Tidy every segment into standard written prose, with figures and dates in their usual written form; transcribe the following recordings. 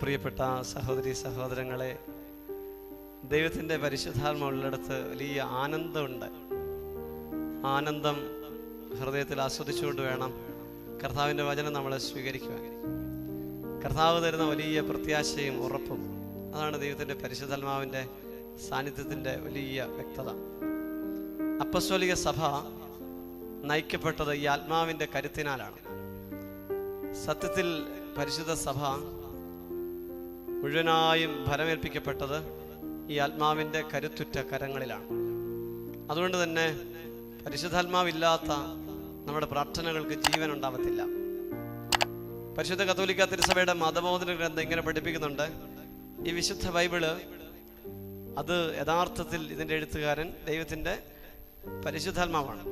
പ്രിയപ്പെട്ട സഹോദരി സഹോദരങ്ങളെ, ദൈവത്തിൻ്റെ പരിശുദ്ധാത്മാവുള്ളിടത്ത് വലിയ ആനന്ദമുണ്ട്. ആനന്ദം ഹൃദയത്തിൽ ആസ്വദിച്ചുകൊണ്ട് വേണം കർത്താവിൻ്റെ വചനം നമ്മളെ സ്വീകരിക്കുവാൻ. കർത്താവ് തരുന്ന വലിയ പ്രത്യാശയും ഉറപ്പും, അതാണ് ദൈവത്തിൻ്റെ പരിശുദ്ധാത്മാവിൻ്റെ സാന്നിധ്യത്തിൻ്റെ വലിയ വ്യക്തത. അപ്പസ്തോലിക സഭ നയിക്കപ്പെട്ടത് ഈ ആത്മാവിൻ്റെ കരുത്തിനാലാണ്. സത്യത്തിൽ പരിശുദ്ധ സഭ മുഴുവനായും ഫലമേൽപ്പിക്കപ്പെട്ടത് ഈ ആത്മാവിൻ്റെ കരുത്തുറ്റ കരങ്ങളിലാണ്. അതുകൊണ്ട് തന്നെ പരിശുദ്ധാത്മാവില്ലാത്ത നമ്മുടെ പ്രാർത്ഥനകൾക്ക് ജീവൻ ഉണ്ടാവത്തില്ല. പരിശുദ്ധ കത്തോലിക്ക തിരുസഭയുടെ മതബോധന ഗ്രന്ഥം ഇങ്ങനെ പഠിപ്പിക്കുന്നുണ്ട്, ഈ വിശുദ്ധ ബൈബിള് അത് യഥാർത്ഥത്തിൽ ഇതിൻ്റെ എഴുത്തുകാരൻ ദൈവത്തിൻ്റെ പരിശുദ്ധാത്മാവാണ്.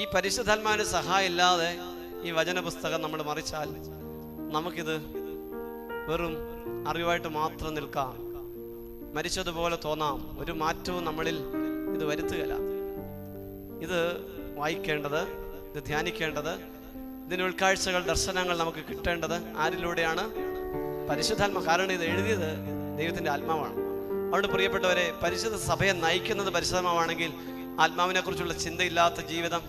ഈ പരിശുദ്ധാത്മാവിന് സഹായം ഇല്ലാതെ ഈ വചന പുസ്തകം നമ്മൾ മറിച്ചാൽ നമുക്കിത് വെറും അറിവായിട്ട് മാത്രം നിൽക്കാം, മരിച്ചതുപോലെ തോന്നാം. ഒരു മാറ്റവും നമ്മളിൽ ഇത് വരുത്തുകയില്ല. ഇത് വായിക്കേണ്ടത്, ഇത് ധ്യാനിക്കേണ്ടത്, ഇതിന് ഉൾക്കാഴ്ചകൾ, ദർശനങ്ങൾ നമുക്ക് കിട്ടേണ്ടത് ആരിലൂടെയാണ്? പരിശുദ്ധാത്മ. കാരണം ഇത് എഴുതിയത് ദൈവത്തിൻ്റെ ആത്മാവാണ്. അതുകൊണ്ട് പ്രിയപ്പെട്ടവരെ, പരിശുദ്ധ സഭയെ നയിക്കുന്നത് പരിശുദ്ധാത്മാവാണെങ്കിൽ ആത്മാവിനെ കുറിച്ചുള്ള ചിന്തയില്ലാത്ത ജീവിതം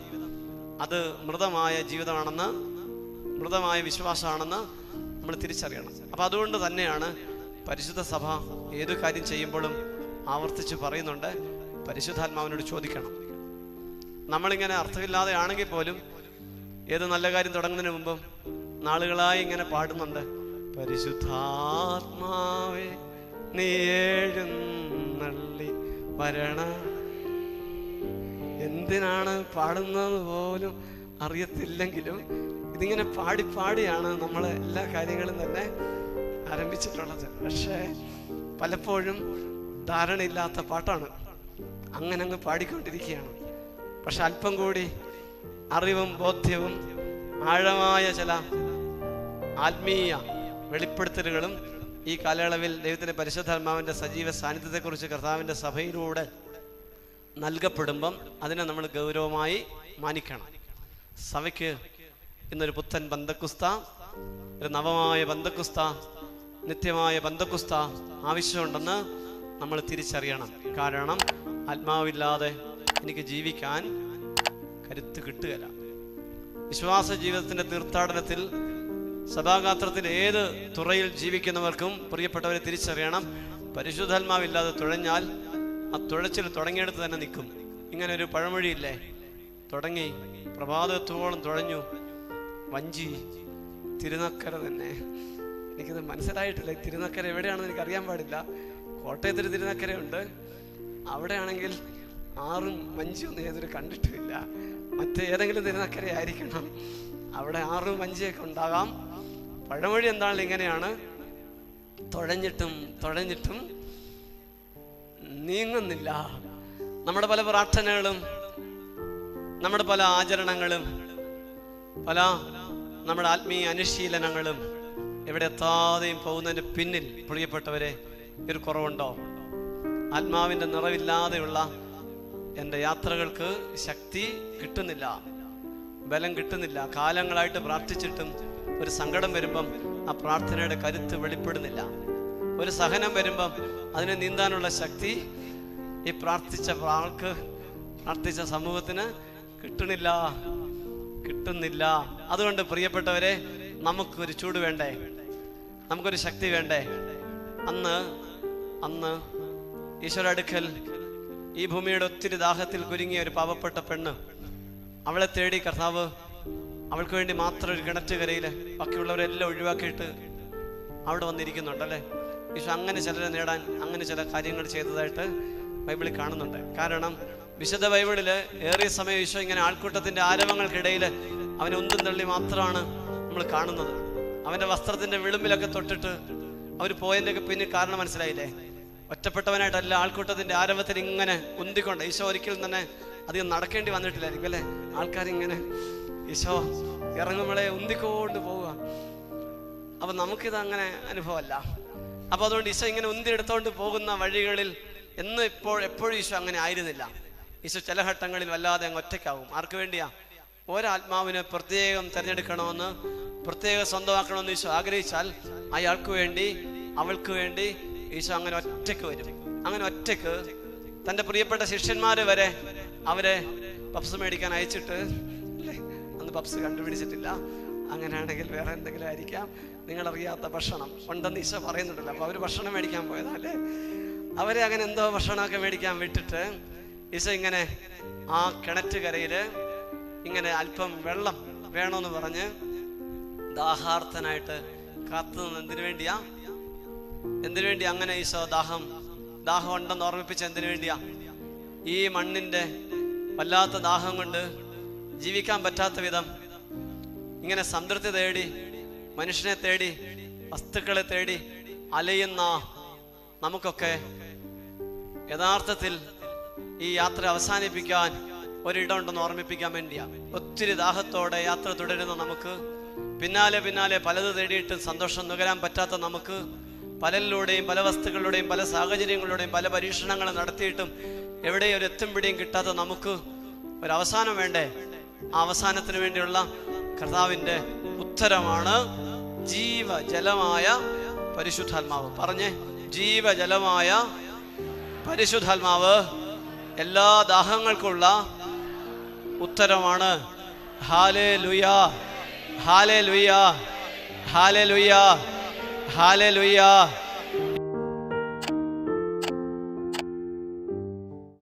അത് മൃതമായ ജീവിതമാണെന്ന്, മൃതമായ വിശ്വാസമാണെന്ന് നമ്മൾ തിരിച്ചറിയണം. അപ്പം അതുകൊണ്ട് തന്നെയാണ് പരിശുദ്ധ സഭ ഏതു കാര്യം ചെയ്യുമ്പോഴും ആവർത്തിച്ച് പറയുന്നുണ്ട്, പരിശുദ്ധാത്മാവിനോട് ചോദിക്കണം. നമ്മളിങ്ങനെ അർത്ഥമില്ലാതെ ആണെങ്കിൽ പോലും ഏത് നല്ല കാര്യം തുടങ്ങുന്നതിന് മുമ്പും നാളുകളായി ഇങ്ങനെ പാടുന്നുണ്ട്, പരിശുദ്ധാത്മാവേ നീ എഴുന്നള്ളി വരണ. എന്തിനാണ് പാടുന്നത് പോലും അറിയത്തില്ലെങ്കിലും ഇതിങ്ങനെ പാടിയാണ് നമ്മൾ എല്ലാ കാര്യങ്ങളും തന്നെ ആരംഭിച്ചിട്ടുള്ളത്. പക്ഷേ പലപ്പോഴും ധാരണയില്ലാത്ത പാട്ടാണ്, അങ്ങനെ അങ്ങ് പാടിക്കൊണ്ടിരിക്കുകയാണ്. പക്ഷെ അല്പം കൂടി അറിവും ബോധ്യവും ആഴമായ ചില ആത്മീയ വെളിപ്പെടുത്തലുകളും ഈ കാലയളവിൽ ദൈവത്തിൻ്റെ പരിശുദ്ധാത്മാവിൻ്റെ സജീവ സാന്നിധ്യത്തെക്കുറിച്ച് കർത്താവിൻ്റെ സഭയിലൂടെ നൽകപ്പെടുമ്പം അതിനെ നമ്മൾ ഗൗരവമായി മാനിക്കണം. സഭയ്ക്ക് ഇന്നൊരു പുത്തൻ ബന്ധക്കുസ്ത, ഒരു നവമായ ബന്ധക്കുസ്ത, നിത്യമായ ബന്ധക്കുസ്ത ആവശ്യമുണ്ടെന്ന് നമ്മൾ തിരിച്ചറിയണം. കാരണം ആത്മാവില്ലാതെ എനിക്ക് ജീവിക്കാൻ കരുത്ത് കിട്ടുകയില്ല. വിശ്വാസ ജീവിതത്തിൻ്റെ തീർത്ഥാടനത്തിൽ, സഭാഗാത്രത്തിൽ ഏത് തുറയിൽ ജീവിക്കുന്നവർക്കും പ്രിയപ്പെട്ടവരെ തിരിച്ചറിയണം, പരിശുദ്ധാത്മാവില്ലാതെ തുഴഞ്ഞാൽ ആ തുഴച്ചിൽ തുടങ്ങിയെടുത്ത് തന്നെ നിൽക്കും. ഇങ്ങനെ ഒരു പഴമൊഴിയില്ലേ, തുടങ്ങി പ്രഭാതത്തോളം തുഴഞ്ഞു, വഞ്ചി തിരുനക്കര തന്നെ. എനിക്കത് മനസ്സിലായിട്ടില്ല. തിരുനക്കര എവിടെയാണെന്ന് എനിക്ക് അറിയാൻ പാടില്ല. കോട്ടയത്തൊരു തിരുനക്കരയുണ്ട്. അവിടെയാണെങ്കിൽ ആറും വഞ്ചിയൊന്നും ഏതൊരു കണ്ടിട്ടുമില്ല. മറ്റേതെങ്കിലും തിരുനക്കര ആയിരിക്കണം. അവിടെ ആറും വഞ്ചിയൊക്കെ ഉണ്ടാകാം. പഴമൊഴി എന്താണെങ്കിലും ഇങ്ങനെയാണ്, തുഴഞ്ഞിട്ടും നീങ്ങുന്നില്ല. നമ്മുടെ പല പ്രാർത്ഥനകളും, നമ്മുടെ പല ആചരണങ്ങളും, പല നമ്മുടെ ആത്മീയ അനുശീലനങ്ങളും എവിടെ എത്താതെയും പോകുന്നതിന് പിന്നിൽ പ്രിയപ്പെട്ടവരെ ഒരു കുറവുണ്ടോ? ആത്മാവിൻ്റെ നിറവില്ലാതെയുള്ള എൻ്റെ യാത്രകൾക്ക് ശക്തി കിട്ടുന്നില്ല, ബലം കിട്ടുന്നില്ല. കാലങ്ങളായിട്ട് പ്രാർത്ഥിച്ചിട്ടും ഒരു സങ്കടം വരുമ്പം ആ പ്രാർത്ഥനയുടെ കരുത്ത് വെളിപ്പെടുന്നില്ല. ഒരു സഹനം വരുമ്പം അതിനെ നീന്താനുള്ള ശക്തി ഈ പ്രാർത്ഥിച്ച ആൾക്ക്, പ്രാർത്ഥിച്ച സമൂഹത്തിന് കിട്ടുന്നില്ല. അതുകൊണ്ട് പ്രിയപ്പെട്ടവരെ, നമുക്കൊരു ചൂട് വേണ്ടേ? നമുക്കൊരു ശക്തി വേണ്ടേ? അന്ന് ഈശ്വര അടുക്കൽ ഈ ഭൂമിയുടെ ഒത്തിരി ദാഹത്തിൽ കുരുങ്ങിയ ഒരു പാവപ്പെട്ട പെണ്ണ്, അവളെ തേടി കർത്താവ് അവൾക്ക് വേണ്ടി മാത്രം ഒരു കിണറ്റുകരയിൽ ബാക്കിയുള്ളവരെല്ലാം ഒഴിവാക്കിയിട്ട് അവിടെ വന്നിരിക്കുന്നുണ്ടല്ലേ. ഈശോ അങ്ങനെ ചിലരെ നേടാൻ അങ്ങനെ ചില കാര്യങ്ങൾ ചെയ്തതായിട്ട് ബൈബിളിൽ കാണുന്നുണ്ട്. കാരണം വിശുദ്ധ ബൈബിളില് ഏറിയ സമയം ഈശോ ഇങ്ങനെ ആൾക്കൂട്ടത്തിന്റെ ആരവങ്ങൾക്കിടയിൽ അവനെ ഉന്തും തള്ളി മാത്രമാണ് നമ്മൾ കാണുന്നത്. അവന്റെ വസ്ത്രത്തിന്റെ വിളുമ്പിലൊക്കെ തൊട്ടിട്ട് അവർ പോയതിൻ്റെയൊക്കെ പിന്നിൽ കാരണം മനസ്സിലായില്ലേ? ഒറ്റപ്പെട്ടവനായിട്ടല്ല, ആൾക്കൂട്ടത്തിന്റെ ആരവത്തിൽ ഇങ്ങനെ ഉന്തിക്കൊണ്ട്. ഈശോ ഒരിക്കലും തന്നെ അധികം നടക്കേണ്ടി വന്നിട്ടില്ലായിരിക്കും അല്ലേ? ആൾക്കാരിങ്ങനെ ഈശോ ഇറങ്ങുമ്പോഴേ ഉന്തിക്കൊണ്ട് പോവുക. അപ്പൊ നമുക്കിത് അങ്ങനെ അനുഭവമല്ല. അപ്പൊ അതുകൊണ്ട് ഈശോ ഇങ്ങനെ ഉന്തി എടുത്തോണ്ട് പോകുന്ന വഴികളിൽ എപ്പോഴും ഈശോ അങ്ങനെ ആയിരുന്നില്ല. ഈശോ ചില ഘട്ടങ്ങളിൽ വല്ലാതെ അങ്ങ് ഒറ്റയ്ക്കാവും. ആർക്ക് വേണ്ടിയാ? ഒരാത്മാവിനെ പ്രത്യേകം തിരഞ്ഞെടുക്കണമെന്ന് പ്രത്യേകം സ്വന്തമാക്കണമെന്ന് ഈശോ ആഗ്രഹിച്ചാൽ അയാൾക്ക് വേണ്ടി, അവൾക്ക് വേണ്ടി ഈശോ അങ്ങനെ ഒറ്റയ്ക്ക് വരും. അങ്ങനെ ഒറ്റയ്ക്ക് തൻ്റെ പ്രിയപ്പെട്ട ശിഷ്യന്മാര് വരെ അവരെ പപ്സ് മേടിക്കാൻ അയച്ചിട്ട്, അല്ലേ, അന്ന് പപ്സ് കണ്ടുപിടിച്ചിട്ടില്ല, അങ്ങനെയാണെങ്കിൽ വേറെ എന്തെങ്കിലും ആയിരിക്കാം, നിങ്ങളറിയാത്ത ഭക്ഷണം ഉണ്ടെന്ന് ഈശോ പറയുന്നുണ്ടല്ലോ. അപ്പൊ അവര് ഭക്ഷണം മേടിക്കാൻ പോയതല്ലേ, അവരെ അങ്ങനെ എന്തോ ഭക്ഷണമൊക്കെ മേടിക്കാൻ വിട്ടിട്ട് ഈശോ ഇങ്ങനെ ആ കിണറ്റുകരയില് ഇങ്ങനെ അല്പം വെള്ളം വേണമെന്ന് പറഞ്ഞ് ദാഹാർത്ഥനായിട്ട് കാത്തു നിന്ന് എന്തിനു വേണ്ടിയാ അങ്ങനെ ഈശോ ദാഹം ഉണ്ടെന്ന് ഓർമ്മിപ്പിച്ച് എന്തിനു വേണ്ടിയാ? ഈ മണ്ണിന്റെ വല്ലാത്ത ദാഹം കൊണ്ട് ജീവിക്കാൻ പറ്റാത്ത വിധം ഇങ്ങനെ സംതൃപ്തി തേടി, മനുഷ്യനെ തേടി, വസ്തുക്കളെ തേടി അലയുന്ന നമുക്കൊക്കെ യഥാർത്ഥത്തിൽ ഈ യാത്ര അവസാനിപ്പിക്കാൻ ഒരിടം ഉണ്ടെന്ന് ഓർമ്മിപ്പിക്കാൻ വേണ്ടിയാ. ഒത്തിരി ദാഹത്തോടെ യാത്ര തുടരുന്ന നമുക്ക്, പിന്നാലെ പലത് തേടിയിട്ട് സന്തോഷം നുകരാൻ പറ്റാത്ത നമുക്ക്, പലരിലൂടെയും പല വസ്തുക്കളുടെയും പല സാഹചര്യങ്ങളുടെയും പല പരീക്ഷണങ്ങളും നടത്തിയിട്ടും എവിടെയും ഒരു എത്തും പിടിയും കിട്ടാത്ത നമുക്ക് ഒരവസാനം വേണ്ടേ? ആ അവസാനത്തിന് വേണ്ടിയുള്ള കർത്താവിൻ്റെ ഉത്തരമാണ് ജീവജലമായ പരിശുദ്ധാത്മാവ്. പറഞ്ഞേ, ജീവജലമായ പരിശുദ്ധാത്മാവ് എല്ലാ ദാഹങ്ങൾക്കുള്ള ഉത്തരമാണ്. Hallelujah, hallelujah, hallelujah, hallelujah.